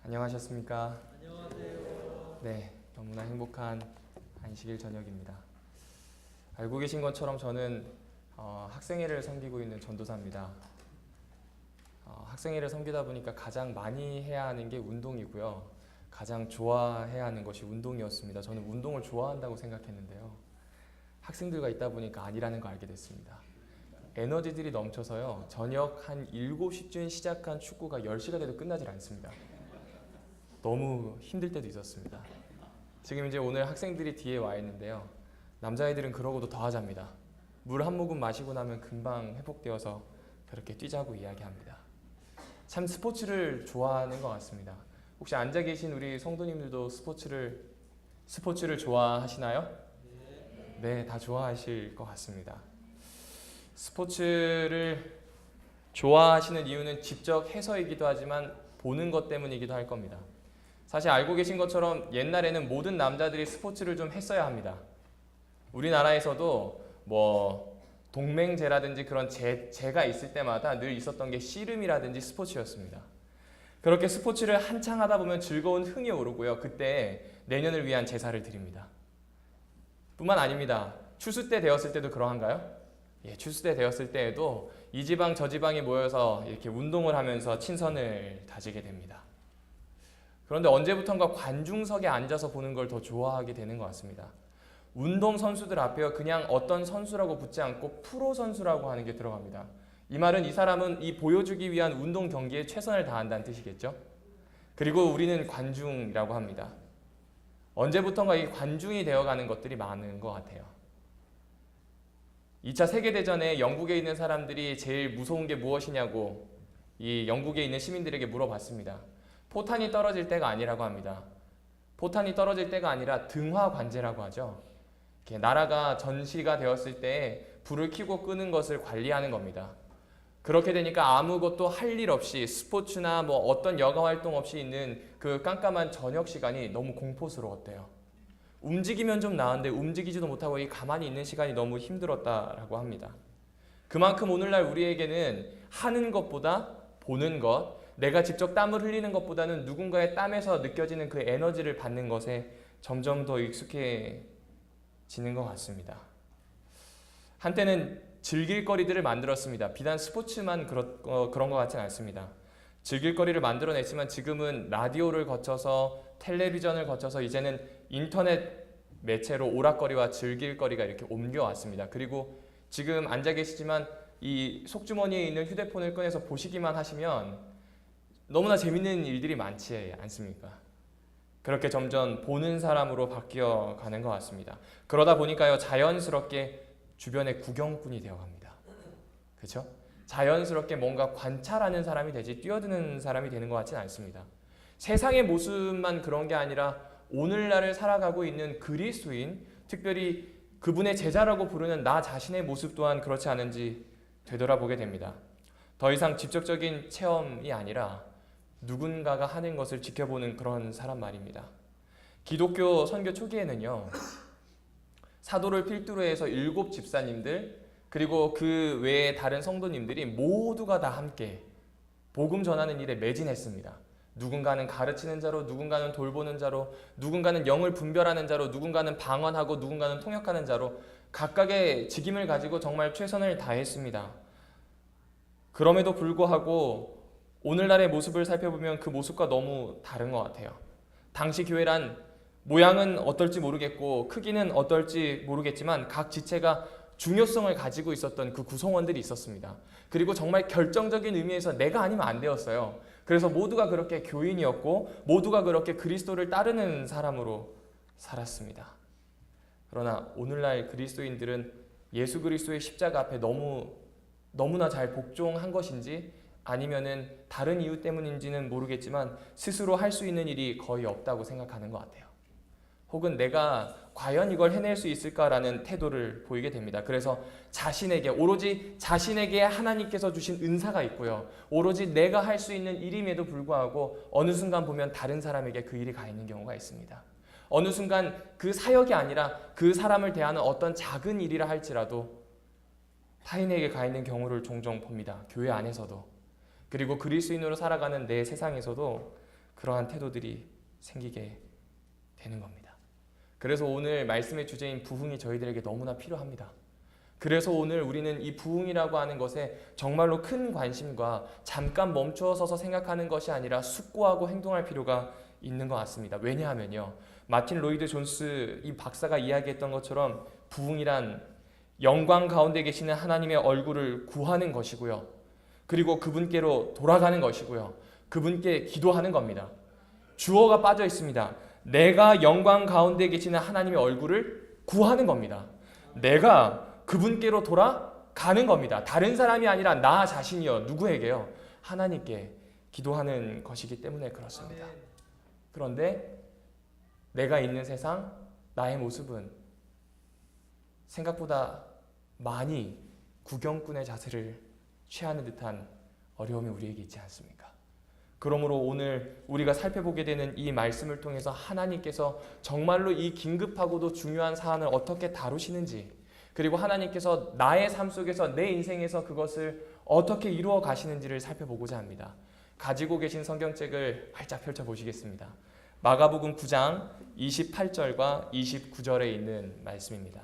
안녕하셨습니까? 안녕하세요. 네, 너무나 행복한 안식일 저녁입니다. 알고 계신 것처럼 저는 학생회를 섬기고 있는 전도사입니다. 학생회를 섬기다 보니까 가장 많이 해야 하는 게 운동이고요. 가장 좋아해야 하는 것이 운동이었습니다. 저는 운동을 좋아한다고 생각했는데요. 학생들과 있다 보니까 아니라는 걸 알게 됐습니다. 에너지들이 넘쳐서요. 저녁 한 7시쯤 시작한 축구가 10시가 돼도 끝나질 않습니다. 너무 힘들 때도 있었습니다. 지금 이제 오늘 학생들이 뒤에 와 있는데요. 남자애들은 그러고도 더 하자입니다. 물 한 모금 마시고 나면 금방 회복되어서 그렇게 뛰자고 이야기합니다. 참 스포츠를 좋아하는 것 같습니다. 혹시 앉아 계신 우리 성도님들도 스포츠를 좋아하시나요? 네, 다 좋아하실 것 같습니다. 스포츠를 좋아하시는 이유는 직접 해서이기도 하지만 보는 것 때문이기도 할 겁니다. 사실 알고 계신 것처럼 옛날에는 모든 남자들이 스포츠를 좀 했어야 합니다. 우리나라에서도 동맹제라든지 그런 제가 있을 때마다 늘 있었던 게 씨름이라든지 스포츠였습니다. 그렇게 스포츠를 한창 하다 보면 즐거운 흥이 오르고요. 그때 내년을 위한 제사를 드립니다. 뿐만 아닙니다. 추수 때 되었을 때도 그러한가요? 예, 추수 때 되었을 때에도 이 지방 저 지방이 모여서 이렇게 운동을 하면서 친선을 다지게 됩니다. 그런데 언제부턴가 관중석에 앉아서 보는 걸 더 좋아하게 되는 것 같습니다. 운동 선수들 앞에 그냥 어떤 선수라고 붙지 않고 프로 선수라고 하는 게 들어갑니다. 이 말은 이 사람은 이 보여주기 위한 운동 경기에 최선을 다한다는 뜻이겠죠. 그리고 우리는 관중이라고 합니다. 언제부턴가 이 관중이 되어가는 것들이 많은 것 같아요. 2차 세계대전에 영국에 있는 사람들이 제일 무서운 게 무엇이냐고 이 영국에 있는 시민들에게 물어봤습니다. 포탄이 떨어질 때가 아니라고 합니다. 포탄이 떨어질 때가 아니라 등화관제라고 하죠. 이렇게 나라가 전시가 되었을 때 불을 켜고 끄는 것을 관리하는 겁니다. 그렇게 되니까 아무것도 할 일 없이 스포츠나 어떤 여가 활동 없이 있는 그 깜깜한 저녁 시간이 너무 공포스러웠대요. 움직이면 좀 나은데 움직이지도 못하고 가만히 있는 시간이 너무 힘들었다라고 합니다. 그만큼 오늘날 우리에게는 하는 것보다 보는 것, 내가 직접 땀을 흘리는 것보다는 누군가의 땀에서 느껴지는 그 에너지를 받는 것에 점점 더 익숙해지는 것 같습니다. 한때는 즐길 거리들을 만들었습니다. 비단 스포츠만 그런 것 같지는 않습니다. 즐길 거리를 만들어냈지만 지금은 라디오를 거쳐서 텔레비전을 거쳐서 이제는 인터넷 매체로 오락거리와 즐길 거리가 이렇게 옮겨왔습니다. 그리고 지금 앉아 계시지만 이 속주머니에 있는 휴대폰을 꺼내서 보시기만 하시면 너무나 재밌는 일들이 많지 않습니까? 그렇게 점점 보는 사람으로 바뀌어가는 것 같습니다. 그러다 보니까요, 자연스럽게 주변의 구경꾼이 되어갑니다. 그렇죠? 자연스럽게 뭔가 관찰하는 사람이 되지 뛰어드는 사람이 되는 것 같지는 않습니다. 세상의 모습만 그런 게 아니라 오늘날을 살아가고 있는 그리스도인, 특별히 그분의 제자라고 부르는 나 자신의 모습 또한 그렇지 않은지 되돌아보게 됩니다. 더 이상 직접적인 체험이 아니라 누군가가 하는 것을 지켜보는 그런 사람 말입니다. 기독교 선교 초기에는요, 사도를 필두로 해서 7 집사님들 그리고 그 외에 다른 성도님들이 모두가 다 함께 복음 전하는 일에 매진했습니다. 누군가는 가르치는 자로, 누군가는 돌보는 자로, 누군가는 영을 분별하는 자로, 누군가는 방언하고 누군가는 통역하는 자로 각각의 직임을 가지고 정말 최선을 다했습니다. 그럼에도 불구하고 오늘날의 모습을 살펴보면 그 모습과 너무 다른 것 같아요. 당시 교회란 모양은 어떨지 모르겠고 크기는 어떨지 모르겠지만 각 지체가 중요성을 가지고 있었던 그 구성원들이 있었습니다. 그리고 정말 결정적인 의미에서 내가 아니면 안 되었어요. 그래서 모두가 그렇게 교인이었고 모두가 그렇게 그리스도를 따르는 사람으로 살았습니다. 그러나 오늘날 그리스도인들은 예수 그리스도의 십자가 앞에 너무나 잘 복종한 것인지 아니면은 다른 이유 때문인지는 모르겠지만 스스로 할 수 있는 일이 거의 없다고 생각하는 것 같아요. 혹은 내가 과연 이걸 해낼 수 있을까라는 태도를 보이게 됩니다. 그래서 오로지 자신에게 하나님께서 주신 은사가 있고요. 오로지 내가 할 수 있는 일임에도 불구하고 어느 순간 보면 다른 사람에게 그 일이 가 있는 경우가 있습니다. 어느 순간 그 사역이 아니라 그 사람을 대하는 어떤 작은 일이라 할지라도 타인에게 가 있는 경우를 종종 봅니다. 교회 안에서도. 그리고 그리스도인으로 살아가는 내 세상에서도 그러한 태도들이 생기게 되는 겁니다. 그래서 오늘 말씀의 주제인 부흥이 저희들에게 너무나 필요합니다. 그래서 오늘 우리는 이 부흥이라고 하는 것에 정말로 큰 관심과 잠깐 멈추어 서서 생각하는 것이 아니라 숙고하고 행동할 필요가 있는 것 같습니다. 왜냐하면요, 마틴 로이드 존스 이 박사가 이야기했던 것처럼 부흥이란 영광 가운데 계시는 하나님의 얼굴을 구하는 것이고요, 그리고 그분께로 돌아가는 것이고요, 그분께 기도하는 겁니다. 주어가 빠져 있습니다. 내가 영광 가운데 계시는 하나님의 얼굴을 구하는 겁니다. 내가 그분께로 돌아가는 겁니다. 다른 사람이 아니라 나 자신이요. 누구에게요? 하나님께 기도하는 것이기 때문에 그렇습니다. 그런데 내가 있는 세상, 나의 모습은 생각보다 많이 구경꾼의 자세를 취하는 듯한 어려움이 우리에게 있지 않습니까? 그러므로 오늘 우리가 살펴보게 되는 이 말씀을 통해서 하나님께서 정말로 이 긴급하고도 중요한 사안을 어떻게 다루시는지, 그리고 하나님께서 나의 삶 속에서 내 인생에서 그것을 어떻게 이루어 가시는지를 살펴보고자 합니다. 가지고 계신 성경책을 활짝 펼쳐보시겠습니다. 마가복음 9장 28절과 29절에 있는 말씀입니다.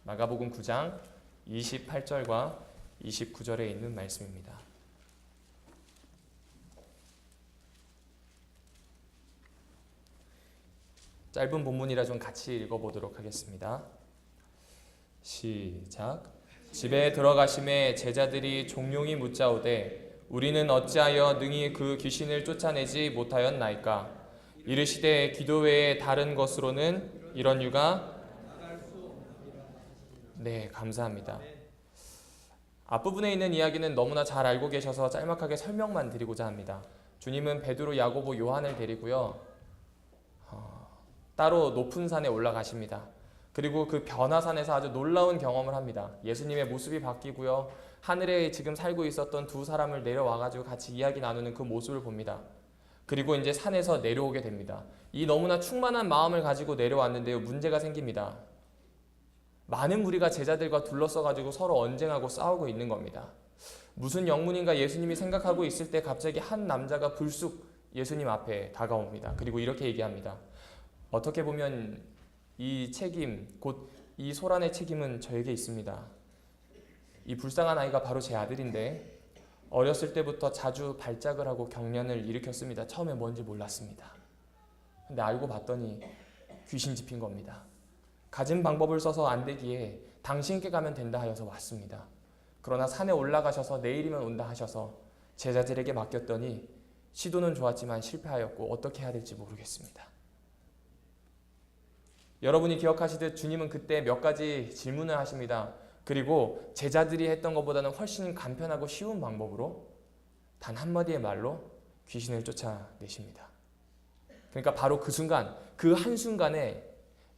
마가복음 9장 28절과 29절에 있는 말씀입니다. 짧은 본문이라 좀 같이 읽어보도록 하겠습니다. 시작. 집에 들어가심에 제자들이 종용이 묻자오되 우리는 어찌하여 능히 그 귀신을 쫓아내지 못하였나이까? 이르시되 기도 외에 다른 것으로는 이런 유가. 네, 감사합니다. 앞부분에 있는 이야기는 너무나 잘 알고 계셔서 짤막하게 설명만 드리고자 합니다. 주님은 베드로, 야고보, 요한을 데리고요, 따로 높은 산에 올라가십니다. 그리고 그 변화산에서 아주 놀라운 경험을 합니다. 예수님의 모습이 바뀌고요, 하늘에 지금 살고 있었던 두 사람을 내려와가지고 같이 이야기 나누는 그 모습을 봅니다. 그리고 이제 산에서 내려오게 됩니다. 이 너무나 충만한 마음을 가지고 내려왔는데요, 문제가 생깁니다. 많은 무리가 제자들과 둘러싸가지고 서로 언쟁하고 싸우고 있는 겁니다. 무슨 영문인가 예수님이 생각하고 있을 때 갑자기 한 남자가 불쑥 예수님 앞에 다가옵니다. 그리고 이렇게 얘기합니다. 어떻게 보면 이 책임, 곧 이 소란의 책임은 저에게 있습니다. 이 불쌍한 아이가 바로 제 아들인데 어렸을 때부터 자주 발작을 하고 경련을 일으켰습니다. 처음에 뭔지 몰랐습니다. 근데 알고 봤더니 귀신 집힌 겁니다. 가진 방법을 써서 안 되기에 당신께 가면 된다 하여서 왔습니다. 그러나 산에 올라가셔서 내일이면 온다 하셔서 제자들에게 맡겼더니 시도는 좋았지만 실패하였고 어떻게 해야 될지 모르겠습니다. 여러분이 기억하시듯 주님은 그때 몇 가지 질문을 하십니다. 그리고 제자들이 했던 것보다는 훨씬 간편하고 쉬운 방법으로 단 한마디의 말로 귀신을 쫓아내십니다. 그러니까 바로 그 순간, 그 한순간에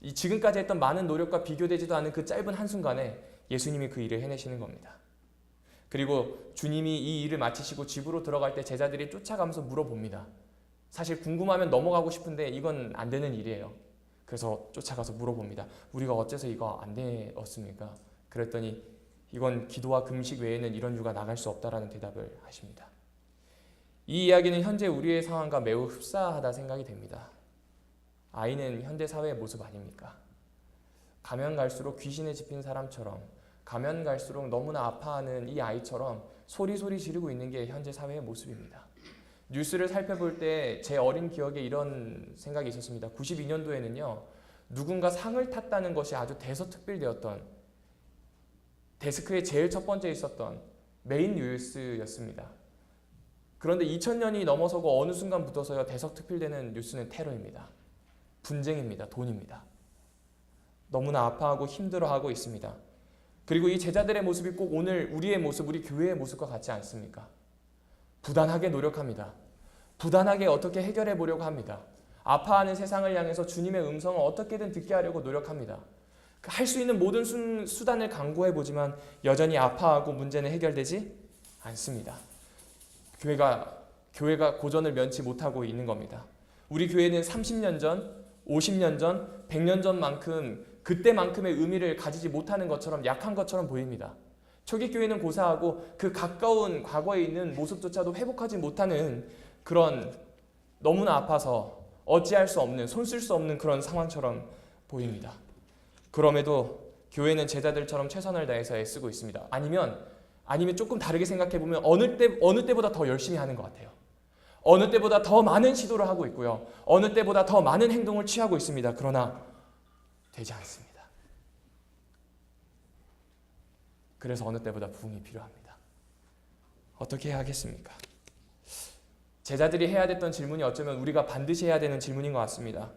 이 지금까지 했던 많은 노력과 비교되지도 않은 그 짧은 한순간에 예수님이 그 일을 해내시는 겁니다. 그리고 주님이 이 일을 마치시고 집으로 들어갈 때 제자들이 쫓아가면서 물어봅니다. 사실 궁금하면 넘어가고 싶은데 이건 안 되는 일이에요. 그래서 쫓아가서 물어봅니다. 우리가 어째서 이거 안 되었습니까? 그랬더니 이건 기도와 금식 외에는 이런 유가 나갈 수 없다라는 대답을 하십니다. 이 이야기는 현재 우리의 상황과 매우 흡사하다 생각이 됩니다. 아이는 현대 사회의 모습 아닙니까? 가면 갈수록 귀신에 집힌 사람처럼, 가면 갈수록 너무나 아파하는 이 아이처럼 소리소리 지르고 있는 게 현재 사회의 모습입니다. 뉴스를 살펴볼 때 제 어린 기억에 이런 생각이 있었습니다. 92년도에는요. 누군가 상을 탔다는 것이 아주 대서특필되었던, 데스크에 제일 첫 번째 있었던 메인 뉴스였습니다. 그런데 2000년이 넘어서고 어느 순간부터서요, 대서특필되는 뉴스는 테러입니다. 분쟁입니다. 돈입니다. 너무나 아파하고 힘들어하고 있습니다. 그리고 이 제자들의 모습이 꼭 오늘 우리의 모습, 우리 교회의 모습과 같지 않습니까? 부단하게 노력합니다. 부단하게 어떻게 해결해 보려고 합니다. 아파하는 세상을 향해서 주님의 음성을 어떻게든 듣게 하려고 노력합니다. 할 수 있는 모든 수단을 강구해 보지만 여전히 아파하고 문제는 해결되지 않습니다. 교회가 고전을 면치 못하고 있는 겁니다. 우리 교회는 30년 전, 50년 전, 100년 전만큼 그때만큼의 의미를 가지지 못하는 것처럼 약한 것처럼 보입니다. 초기 교회는 고사하고 그 가까운 과거에 있는 모습조차도 회복하지 못하는 그런 너무나 아파서 어찌할 수 없는, 손 쓸 수 없는 그런 상황처럼 보입니다. 그럼에도 교회는 제자들처럼 최선을 다해서 애쓰고 있습니다. 아니면 조금 다르게 생각해 보면 어느 때보다 더 열심히 하는 것 같아요. 어느 때보다 더 많은 시도를 하고 있고요. 어느 때보다 더 많은 행동을 취하고 있습니다. 그러나 되지 않습니다. 그래서 어느 때보다 부흥이 필요합니다. 어떻게 해야 하겠습니까? 제자들이 해야 됐던 질문이 어쩌면 우리가 반드시 해야 되는 질문인 것 같습니다.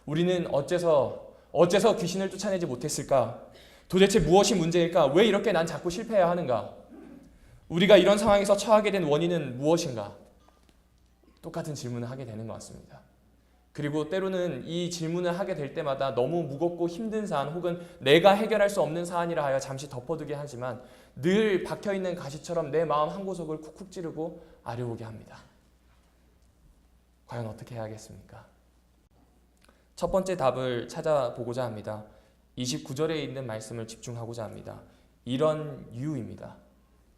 우리는 어째서 귀신을 쫓아내지 못했을까? 도대체 무엇이 문제일까? 왜 이렇게 난 자꾸 실패해야 하는가? 우리가 이런 상황에서 처하게 된 원인은 무엇인가? 똑같은 질문을 하게 되는 것 같습니다. 그리고 때로는 이 질문을 하게 될 때마다 너무 무겁고 힘든 사안 혹은 내가 해결할 수 없는 사안이라 하여 잠시 덮어두게 하지만 늘 박혀있는 가시처럼 내 마음 한 구석을 쿡쿡 찌르고 아려오게 합니다. 과연 어떻게 해야겠습니까? 첫 번째 답을 찾아보고자 합니다. 29절에 있는 말씀을 집중하고자 합니다. 이런 유입니다.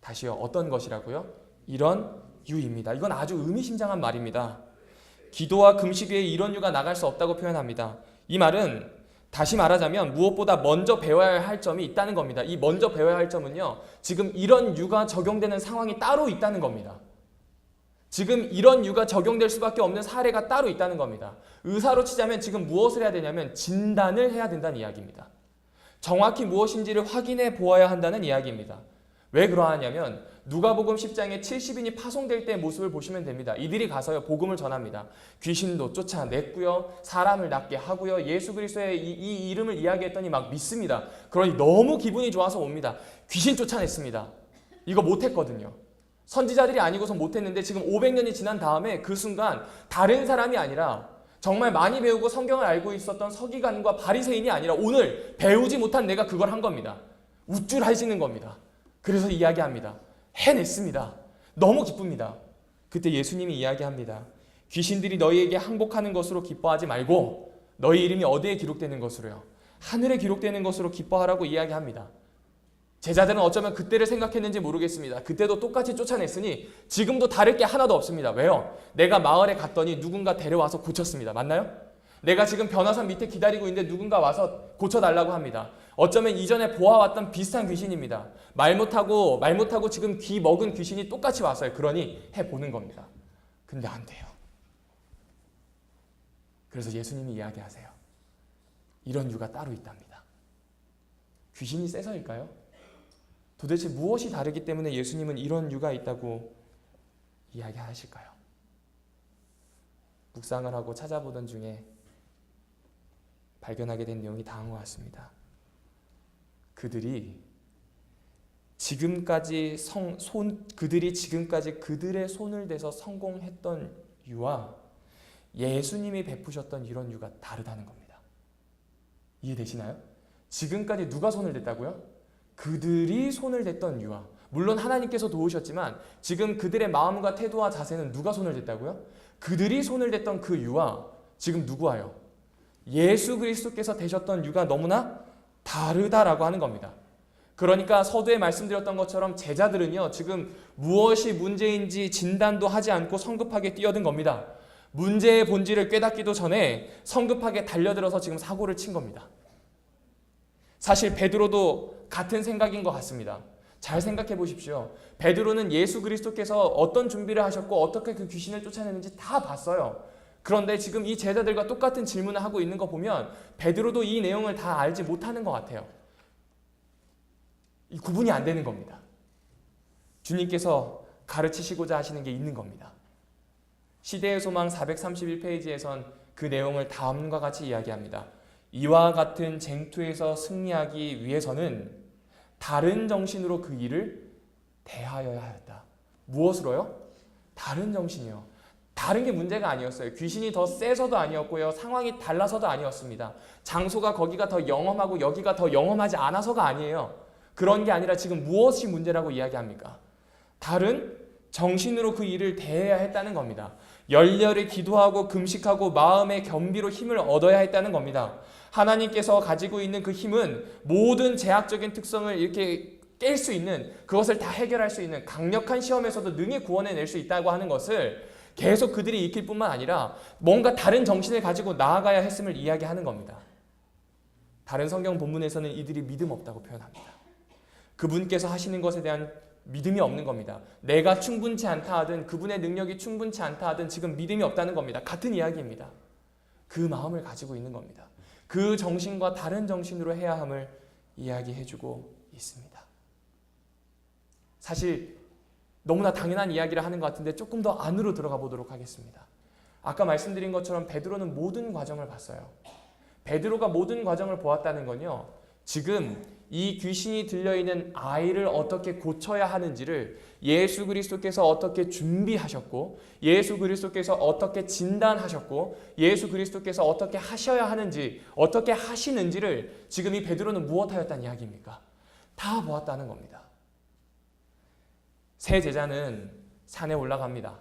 다시요. 어떤 것이라고요? 이런 유입니다. 이건 아주 의미심장한 말입니다. 기도와 금식 외에 이런 유가 나갈 수 없다고 표현합니다. 이 말은 다시 말하자면 무엇보다 먼저 배워야 할 점이 있다는 겁니다. 이 먼저 배워야 할 점은요. 지금 이런 유가 적용되는 상황이 따로 있다는 겁니다. 지금 이런 유가 적용될 수밖에 없는 사례가 따로 있다는 겁니다. 의사로 치자면 지금 무엇을 해야 되냐면 진단을 해야 된다는 이야기입니다. 정확히 무엇인지를 확인해 보아야 한다는 이야기입니다. 왜 그러하냐면 누가복음 10장에 70인이 파송될 때의 모습을 보시면 됩니다. 이들이 가서요 복음을 전합니다. 귀신도 쫓아냈고요. 사람을 낫게 하고요. 예수 그리스도의 이 이름을 이야기했더니 막 믿습니다. 그러니 너무 기분이 좋아서 옵니다. 귀신 쫓아냈습니다. 이거 못했거든요. 선지자들이 아니고서 못했는데 지금 500년이 지난 다음에 그 순간 다른 사람이 아니라 정말 많이 배우고 성경을 알고 있었던 서기관과 바리새인이 아니라 오늘 배우지 못한 내가 그걸 한 겁니다. 우쭐하시는 겁니다. 그래서 이야기합니다. 해냈습니다. 너무 기쁩니다. 그때 예수님이 이야기합니다. 귀신들이 너희에게 항복하는 것으로 기뻐하지 말고 너희 이름이 어디에 기록되는 것으로요? 하늘에 기록되는 것으로 기뻐하라고 이야기합니다. 제자들은 어쩌면 그때를 생각했는지 모르겠습니다. 그때도 똑같이 쫓아냈으니 지금도 다를 게 하나도 없습니다. 왜요? 내가 마을에 갔더니 누군가 데려와서 고쳤습니다. 맞나요? 내가 지금 변화산 밑에 기다리고 있는데 누군가 와서 고쳐달라고 합니다. 어쩌면 이전에 보아왔던 비슷한 귀신입니다. 말 못하고 지금 귀 먹은 귀신이 똑같이 왔어요. 그러니 해보는 겁니다. 근데 안 돼요. 그래서 예수님이 이야기하세요. 이런 유가 따로 있답니다. 귀신이 세서일까요? 도대체 무엇이 다르기 때문에 예수님은 이런 유가 있다고 이야기하실까요? 묵상을 하고 찾아보던 중에 발견하게 된 내용이 다음과 같습니다. 그들이 지금까지 그들의 손을 대서 성공했던 유와 예수님이 베푸셨던 이런 유가 다르다는 겁니다. 이해되시나요? 지금까지 누가 손을 댔다고요? 그들이 손을 댔던 유와, 물론 하나님께서 도우셨지만 지금 그들의 마음과 태도와 자세는 누가 손을 댔다고요? 그들이 손을 댔던 그 유와 지금 누구와요? 예수 그리스도께서 되셨던 유가 너무나 다르다라고 하는 겁니다. 그러니까 서두에 말씀드렸던 것처럼 제자들은요 지금 무엇이 문제인지 진단도 하지 않고 성급하게 뛰어든 겁니다. 문제의 본질을 깨닫기도 전에 성급하게 달려들어서 지금 사고를 친 겁니다. 사실 베드로도 같은 생각인 것 같습니다. 잘 생각해 보십시오. 베드로는 예수 그리스도께서 어떤 준비를 하셨고 어떻게 그 귀신을 쫓아내는지 다 봤어요. 그런데 지금 이 제자들과 똑같은 질문을 하고 있는 거 보면 베드로도 이 내용을 다 알지 못하는 것 같아요. 이 구분이 안 되는 겁니다. 주님께서 가르치시고자 하시는 게 있는 겁니다. 시대의 소망 431페이지에선 그 내용을 다음과 같이 이야기합니다. 이와 같은 쟁투에서 승리하기 위해서는 다른 정신으로 그 일을 대하여야 하였다. 무엇으로요? 다른 정신이요. 다른 게 문제가 아니었어요. 귀신이 더 세서도 아니었고요. 상황이 달라서도 아니었습니다. 장소가 거기가 더 영험하고 여기가 더 영험하지 않아서가 아니에요. 그런 게 아니라 지금 무엇이 문제라고 이야기합니까? 다른 정신으로 그 일을 대해야 했다는 겁니다. 열렬히 기도하고 금식하고 마음의 겸비로 힘을 얻어야 했다는 겁니다. 하나님께서 가지고 있는 그 힘은 모든 제약적인 특성을 이렇게 깰 수 있는, 그것을 다 해결할 수 있는 강력한 시험에서도 능히 구원해낼 수 있다고 하는 것을 계속 그들이 익힐 뿐만 아니라 뭔가 다른 정신을 가지고 나아가야 했음을 이야기하는 겁니다. 다른 성경 본문에서는 이들이 믿음 없다고 표현합니다. 그분께서 하시는 것에 대한 믿음이 없는 겁니다. 내가 충분치 않다 하든 그분의 능력이 충분치 않다 하든 지금 믿음이 없다는 겁니다. 같은 이야기입니다. 그 마음을 가지고 있는 겁니다. 그 정신과 다른 정신으로 해야 함을 이야기해주고 있습니다. 사실 너무나 당연한 이야기를 하는 것 같은데 조금 더 안으로 들어가 보도록 하겠습니다. 아까 말씀드린 것처럼 베드로는 모든 과정을 봤어요. 베드로가 모든 과정을 보았다는 건요, 지금 이 귀신이 들려있는 아이를 어떻게 고쳐야 하는지를 예수 그리스도께서 어떻게 준비하셨고, 예수 그리스도께서 어떻게 진단하셨고, 예수 그리스도께서 어떻게 하셔야 하는지, 어떻게 하시는지를 지금 이 베드로는 무엇하였다는 이야기입니까? 다 보았다는 겁니다. 세 제자는 산에 올라갑니다.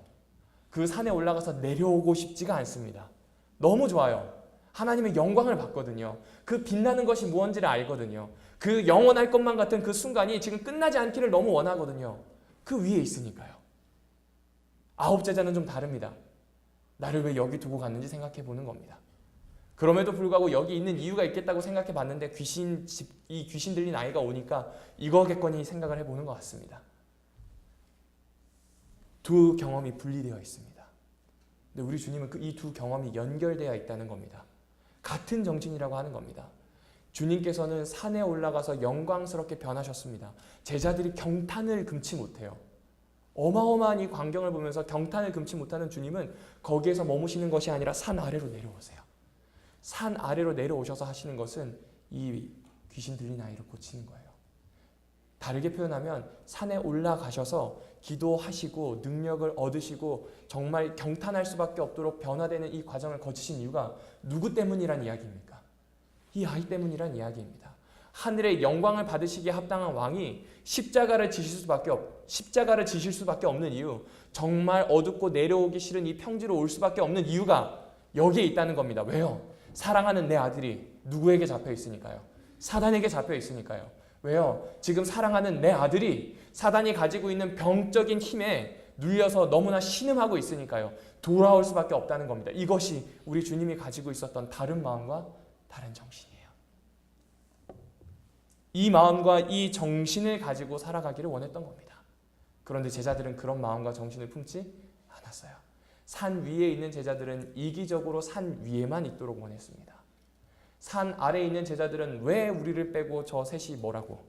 그 산에 올라가서 내려오고 싶지가 않습니다. 너무 좋아요. 하나님의 영광을 봤거든요. 그 빛나는 것이 무엇인지를 알거든요. 그 영원할 것만 같은 그 순간이 지금 끝나지 않기를 너무 원하거든요. 그 위에 있으니까요. 아홉 제자는 좀 다릅니다. 나를 왜 여기 두고 갔는지 생각해 보는 겁니다. 그럼에도 불구하고 여기 있는 이유가 있겠다고 생각해 봤는데 이 귀신 들린 아이가 오니까 이거겠거니 생각을 해보는 것 같습니다. 두 경험이 분리되어 있습니다. 근데 우리 주님은 이 두 경험이 연결되어 있다는 겁니다. 같은 정신이라고 하는 겁니다. 주님께서는 산에 올라가서 영광스럽게 변하셨습니다. 제자들이 경탄을 금치 못해요. 어마어마한 이 광경을 보면서 경탄을 금치 못하는 주님은 거기에서 머무시는 것이 아니라 산 아래로 내려오세요. 산 아래로 내려오셔서 하시는 것은 이 귀신 들린 아이를 고치는 거예요. 다르게 표현하면 산에 올라가셔서 기도하시고 능력을 얻으시고 정말 경탄할 수밖에 없도록 변화되는 이 과정을 거치신 이유가 누구 때문이란 이야기입니까? 이 아이 때문이란 이야기입니다. 하늘의 영광을 받으시기에 합당한 왕이 십자가를 지실 수밖에 없는 이유, 정말 어둡고 내려오기 싫은 이 평지로 올 수밖에 없는 이유가 여기에 있다는 겁니다. 왜요? 사랑하는 내 아들이 누구에게 잡혀 있으니까요. 사단에게 잡혀 있으니까요. 왜요? 지금 사랑하는 내 아들이 사단이 가지고 있는 병적인 힘에 눌려서 너무나 신음하고 있으니까요. 돌아올 수밖에 없다는 겁니다. 이것이 우리 주님이 가지고 있었던 다른 마음과 다른 정신이에요. 이 마음과 이 정신을 가지고 살아가기를 원했던 겁니다. 그런데 제자들은 그런 마음과 정신을 품지 않았어요. 산 위에 있는 제자들은 이기적으로 산 위에만 있도록 원했습니다. 산 아래에 있는 제자들은 왜 우리를 빼고 저 셋이 뭐라고?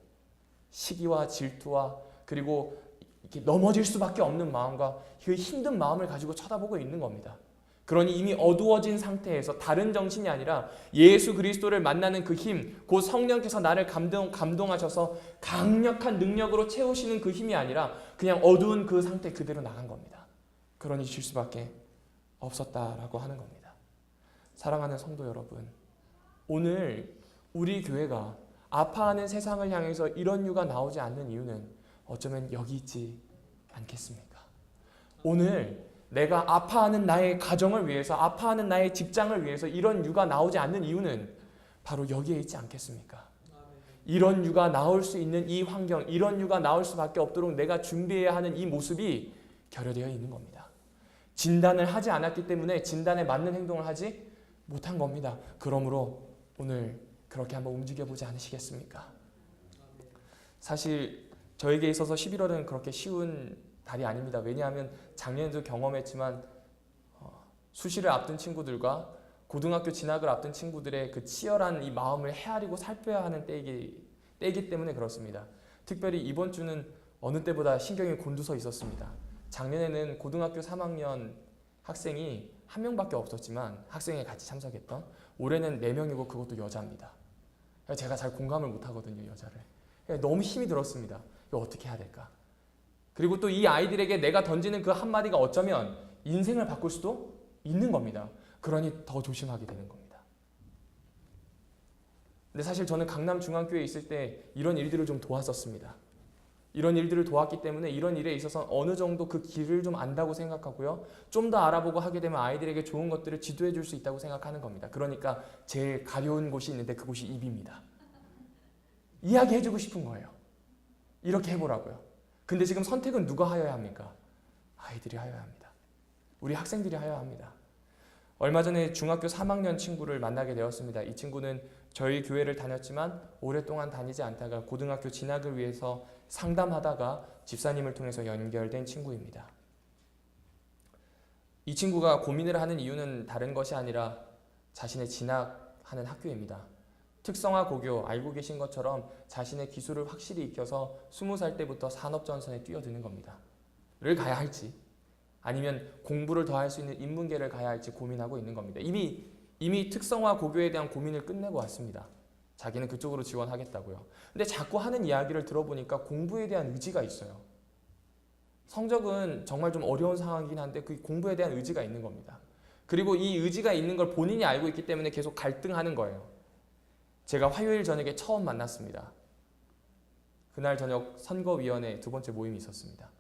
시기와 질투와 그리고 이렇게 넘어질 수밖에 없는 마음과 그 힘든 마음을 가지고 쳐다보고 있는 겁니다. 그러니 이미 어두워진 상태에서 다른 정신이 아니라 예수 그리스도를 만나는 그 힘, 곧 성령께서 나를 감동하셔서 강력한 능력으로 채우시는 그 힘이 아니라 그냥 어두운 그 상태 그대로 나간 겁니다. 그러니 질 수밖에 없었다라고 하는 겁니다. 사랑하는 성도 여러분, 오늘 우리 교회가 아파하는 세상을 향해서 이런 유가 나오지 않는 이유는 어쩌면 여기 있지 않겠습니까? 오늘 내가 아파하는 나의 가정을 위해서, 아파하는 나의 직장을 위해서 이런 유가 나오지 않는 이유는 바로 여기에 있지 않겠습니까? 이런 유가 나올 수 있는 이 환경, 이런 유가 나올 수밖에 없도록 내가 준비해야 하는 이 모습이 결여되어 있는 겁니다. 진단을 하지 않았기 때문에 진단에 맞는 행동을 하지 못한 겁니다. 그러므로 오늘 그렇게 한번 움직여보지 않으시겠습니까? 사실 저에게 있어서 11월은 그렇게 쉬운 달이 아닙니다. 왜냐하면 작년에도 경험했지만 수시를 앞둔 친구들과 고등학교 진학을 앞둔 친구들의 그 치열한 이 마음을 헤아리고 살펴야 하는 때이기 때문에 그렇습니다. 특별히 이번 주는 어느 때보다 신경이 곤두서 있었습니다. 작년에는 고등학교 3학년 학생이 한 명밖에 없었지만 학생회 같이 참석했던, 올해는 4명이고 그것도 여자입니다. 제가 잘 공감을 못하거든요, 여자를. 너무 힘이 들었습니다. 이거 어떻게 해야 될까? 그리고 또 이 아이들에게 내가 던지는 그 한마디가 어쩌면 인생을 바꿀 수도 있는 겁니다. 그러니 더 조심하게 되는 겁니다. 근데 사실 저는 강남중앙교회에 있을 때 이런 일들을 좀 도왔었습니다. 이런 일들을 도왔기 때문에 이런 일에 있어서 어느 정도 그 길을 좀 안다고 생각하고요. 좀 더 알아보고 하게 되면 아이들에게 좋은 것들을 지도해 줄 수 있다고 생각하는 겁니다. 그러니까 제일 가려운 곳이 있는데 그곳이 입입니다. 이야기해 주고 싶은 거예요. 이렇게 해보라고요. 근데 지금 선택은 누가 하여야 합니까? 아이들이 하여야 합니다. 우리 학생들이 하여야 합니다. 얼마 전에 중학교 3학년 친구를 만나게 되었습니다. 이 친구는 저희 교회를 다녔지만 오랫동안 다니지 않다가 고등학교 진학을 위해서 상담하다가 집사님을 통해서 연결된 친구입니다. 이 친구가 고민을 하는 이유는 다른 것이 아니라 자신의 진학하는 학교입니다. 특성화 고교, 알고 계신 것처럼 자신의 기술을 확실히 익혀서 20살 때부터 산업전선에 뛰어드는 겁니다. 를 가야 할지 아니면 공부를 더 할 수 있는 인문계를 가야 할지 고민하고 있는 겁니다. 이미 특성화 고교에 대한 고민을 끝내고 왔습니다. 자기는 그쪽으로 지원하겠다고요. 근데 자꾸 하는 이야기를 들어보니까 공부에 대한 의지가 있어요. 성적은 정말 좀 어려운 상황이긴 한데 그 공부에 대한 의지가 있는 겁니다. 그리고 이 의지가 있는 걸 본인이 알고 있기 때문에 계속 갈등하는 거예요. 제가 화요일 저녁에 처음 만났습니다. 그날 저녁 선거위원회 두 번째 모임이 있었습니다.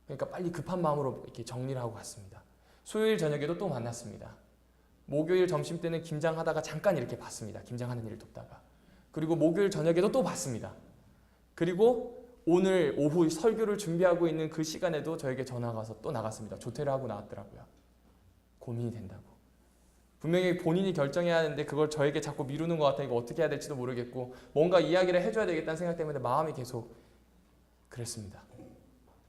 그러니까 빨리 급한 마음으로 이렇게 정리를 하고 갔습니다. 수요일 저녁에도 또 만났습니다. 목요일 점심 때는 김장하다가 잠깐 이렇게 봤습니다. 김장하는 일을 돕다가. 그리고 목요일 저녁에도 또 봤습니다. 그리고 오늘 오후 설교를 준비하고 있는 그 시간에도 저에게 전화가 와서 또 나갔습니다. 조퇴를 하고 나왔더라고요. 고민이 된다고. 분명히 본인이 결정해야 하는데 그걸 저에게 자꾸 미루는 것 같아요. 이거 어떻게 해야 될지도 모르겠고 뭔가 이야기를 해줘야 되겠다는 생각 때문에 마음이 계속 그랬습니다.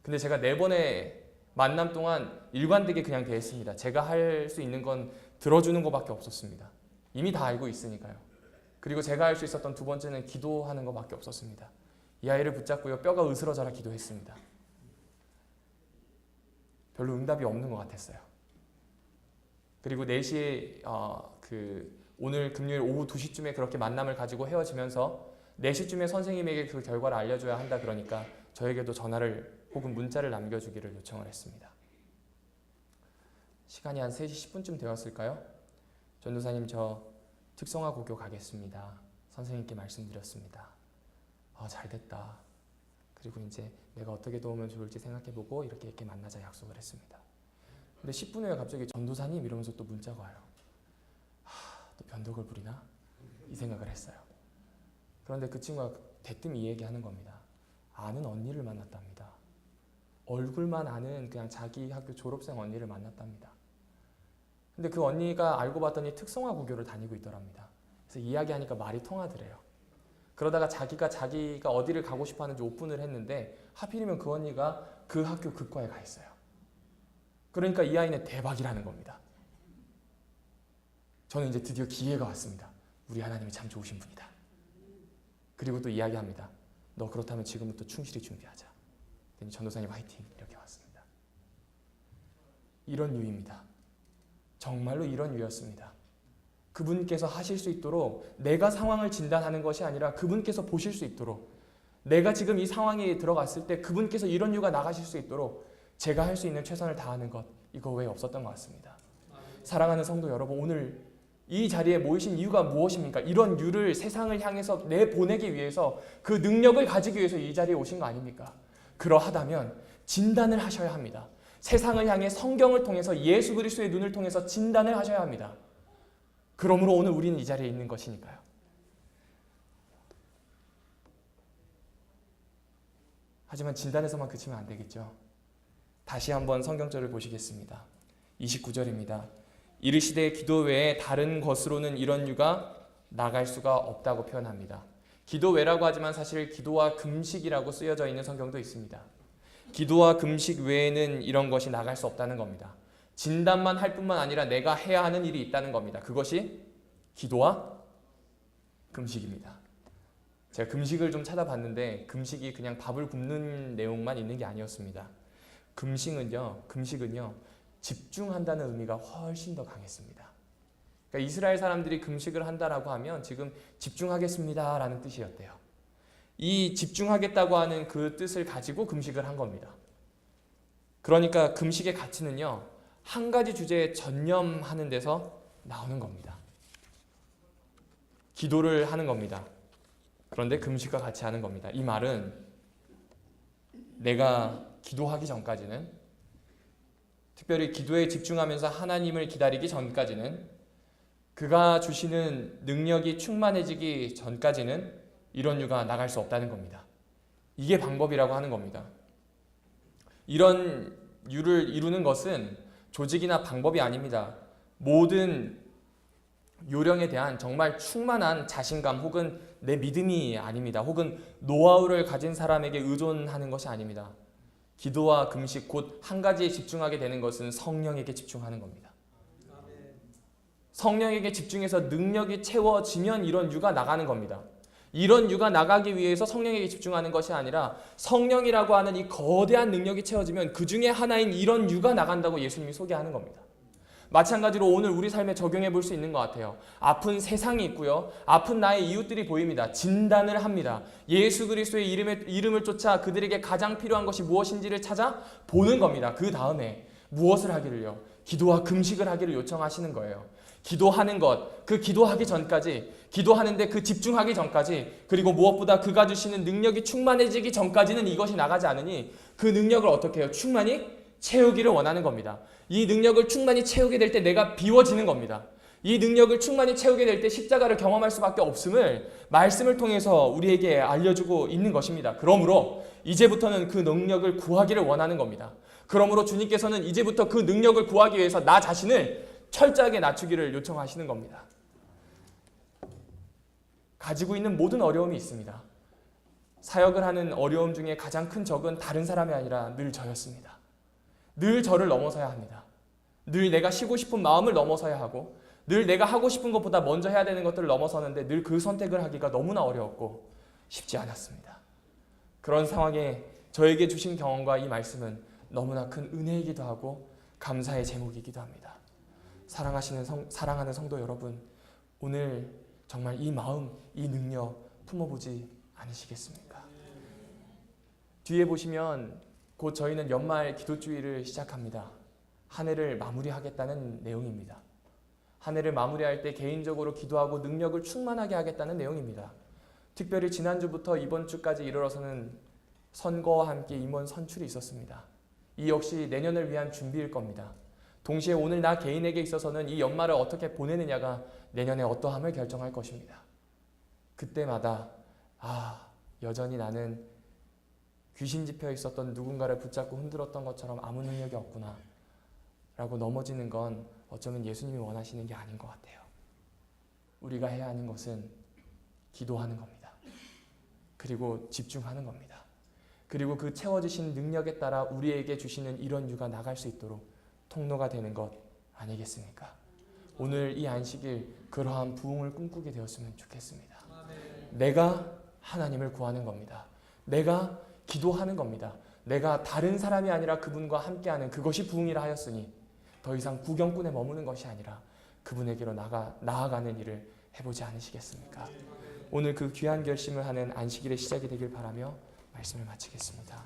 근데 제가 4번의 만남 동안 일관되게 그냥 대했습니다. 제가 할 수 있는 건 들어주는 것밖에 없었습니다. 이미 다 알고 있으니까요. 그리고 제가 할 수 있었던 두 번째는 기도하는 것밖에 없었습니다. 이 아이를 붙잡고요. 뼈가 으스러져라 기도했습니다. 별로 응답이 없는 것 같았어요. 그리고 4시에 오늘 금요일 오후 2시쯤에 그렇게 만남을 가지고 헤어지면서 4시쯤에 선생님에게 그 결과를 알려줘야 한다 그러니까 저에게도 전화를 혹은 문자를 남겨주기를 요청을 했습니다. 시간이 한 3시 10분쯤 되었을까요? 전도사님 저 특성화 고교 가겠습니다. 선생님께 말씀드렸습니다. 잘됐다. 그리고 이제 내가 어떻게 도우면 좋을지 생각해보고 이렇게 만나자 약속을 했습니다. 근데 10분 후에 갑자기 전도사님 이러면서 또 문자가 와요. 또 변덕을 부리나? 이 생각을 했어요. 그런데 그 친구가 대뜸 이 얘기하는 겁니다. 아는 언니를 만났답니다. 얼굴만 아는 그냥 자기 학교 졸업생 언니를 만났답니다. 근데 그 언니가 알고 봤더니 특성화 고교를 다니고 있더랍니다. 그래서 이야기하니까 말이 통하더래요. 그러다가 자기가 어디를 가고 싶어 하는지 오픈을 했는데 하필이면 그 언니가 그 학교 그 과에 가 있어요. 그러니까 이 아이는 대박이라는 겁니다. 저는 이제 드디어 기회가 왔습니다. 우리 하나님이 참 좋으신 분이다. 그리고 또 이야기합니다. 너 그렇다면 지금부터 충실히 준비하자. 전도사님 화이팅 이렇게 왔습니다. 이런 유입니다. 정말로 이런 유였습니다. 그분께서 하실 수 있도록 내가 상황을 진단하는 것이 아니라 그분께서 보실 수 있도록 내가 지금 이 상황에 들어갔을 때 그분께서 이런 유가 나가실 수 있도록 제가 할 수 있는 최선을 다하는 것 이거 외에 없었던 것 같습니다. 사랑하는 성도 여러분 오늘 이 자리에 모이신 이유가 무엇입니까? 이런 유를 세상을 향해서 내보내기 위해서 그 능력을 가지기 위해서 이 자리에 오신 거 아닙니까? 그러하다면 진단을 하셔야 합니다. 세상을 향해 성경을 통해서 예수 그리스도의 눈을 통해서 진단을 하셔야 합니다. 그러므로 오늘 우리는 이 자리에 있는 것이니까요. 하지만 진단에서만 그치면 안 되겠죠. 다시 한번 성경절을 보시겠습니다. 29절입니다. 이르시되 기도 외에 다른 것으로는 이런 유가 나갈 수가 없다고 표현합니다. 기도 외라고 하지만 사실 기도와 금식이라고 쓰여져 있는 성경도 있습니다. 기도와 금식 외에는 이런 것이 나갈 수 없다는 겁니다. 진단만 할 뿐만 아니라 내가 해야 하는 일이 있다는 겁니다. 그것이 기도와 금식입니다. 제가 금식을 좀 찾아봤는데 금식이 그냥 밥을 굶는 내용만 있는 게 아니었습니다. 금식은요 집중한다는 의미가 훨씬 더 강했습니다. 그러니까 이스라엘 사람들이 금식을 한다라고 하면 지금 집중하겠습니다라는 뜻이었대요. 이 집중하겠다고 하는 그 뜻을 가지고 금식을 한 겁니다. 그러니까 금식의 가치는요 한 가지 주제에 전념하는 데서 나오는 겁니다. 기도를 하는 겁니다. 그런데 금식과 같이 하는 겁니다. 이 말은 내가 기도하기 전까지는 특별히 기도에 집중하면서 하나님을 기다리기 전까지는 그가 주시는 능력이 충만해지기 전까지는 이런 유가 나갈 수 없다는 겁니다. 이게 방법이라고 하는 겁니다. 이런 유를 이루는 것은 조직이나 방법이 아닙니다. 모든 요령에 대한 정말 충만한 자신감 혹은 내 믿음이 아닙니다. 혹은 노하우를 가진 사람에게 의존하는 것이 아닙니다. 기도와 금식 곧 한 가지에 집중하게 되는 것은 성령에게 집중하는 겁니다. 성령에게 집중해서 능력이 채워지면 이런 유가 나가는 겁니다. 이런 유가 나가기 위해서 성령에게 집중하는 것이 아니라 성령이라고 하는 이 거대한 능력이 채워지면 그 중에 하나인 이런 유가 나간다고 예수님이 소개하는 겁니다. 마찬가지로 오늘 우리 삶에 적용해 볼 수 있는 것 같아요. 아픈 세상이 있고요. 아픈 나의 이웃들이 보입니다. 진단을 합니다. 예수 그리스도의 이름을 쫓아 그들에게 가장 필요한 것이 무엇인지를 찾아 보는 겁니다. 그 다음에 무엇을 하기를요? 기도와 금식을 하기를 요청하시는 거예요. 기도하는 것, 그 기도하기 전까지, 기도하는데 그 집중하기 전까지, 그리고 무엇보다 그가 주시는 능력이 충만해지기 전까지는 이것이 나가지 않으니 그 능력을 어떻게 해요? 충만히 채우기를 원하는 겁니다. 이 능력을 충만히 채우게 될 때 내가 비워지는 겁니다. 이 능력을 충만히 채우게 될 때 십자가를 경험할 수밖에 없음을 말씀을 통해서 우리에게 알려주고 있는 것입니다. 그러므로 이제부터는 그 능력을 구하기를 원하는 겁니다. 그러므로 주님께서는 이제부터 그 능력을 구하기 위해서 나 자신을 철저하게 낮추기를 요청하시는 겁니다. 가지고 있는 모든 어려움이 있습니다. 사역을 하는 어려움 중에 가장 큰 적은 다른 사람이 아니라 늘 저였습니다. 늘 저를 넘어서야 합니다. 늘 내가 쉬고 싶은 마음을 넘어서야 하고 늘 내가 하고 싶은 것보다 먼저 해야 되는 것들을 넘어서는데 늘 그 선택을 하기가 너무나 어려웠고 쉽지 않았습니다. 그런 상황에 저에게 주신 경험과 이 말씀은 너무나 큰 은혜이기도 하고 감사의 제목이기도 합니다. 사랑하는 성도 여러분, 오늘 정말 이 마음, 이 능력 품어보지 않으시겠습니까? 뒤에 보시면 곧 저희는 연말 기도주의를 시작합니다. 한 해를 마무리하겠다는 내용입니다. 한 해를 마무리할 때 개인적으로 기도하고 능력을 충만하게 하겠다는 내용입니다. 특별히 지난주부터 이번 주까지 이르러서는 선거와 함께 임원 선출이 있었습니다. 이 역시 내년을 위한 준비일 겁니다. 동시에 오늘 나 개인에게 있어서는 이 연말을 어떻게 보내느냐가 내년의 어떠함을 결정할 것입니다. 그때마다 여전히 나는 귀신 집혀 있었던 누군가를 붙잡고 흔들었던 것처럼 아무 능력이 없구나 라고 넘어지는 건 어쩌면 예수님이 원하시는 게 아닌 것 같아요. 우리가 해야 하는 것은 기도하는 겁니다. 그리고 집중하는 겁니다. 그리고 그 채워지신 능력에 따라 우리에게 주시는 이런 유가 나갈 수 있도록 통로가 되는 것 아니겠습니까? 오늘 이 안식일 그러한 부흥을 꿈꾸게 되었으면 좋겠습니다. 내가 하나님을 구하는 겁니다. 내가 기도하는 겁니다. 내가 다른 사람이 아니라 그분과 함께하는 그것이 부흥이라 하였으니 더 이상 구경꾼에 머무는 것이 아니라 그분에게로 나아가는 일을 해보지 않으시겠습니까? 오늘 그 귀한 결심을 하는 안식일의 시작이 되길 바라며 말씀을 마치겠습니다.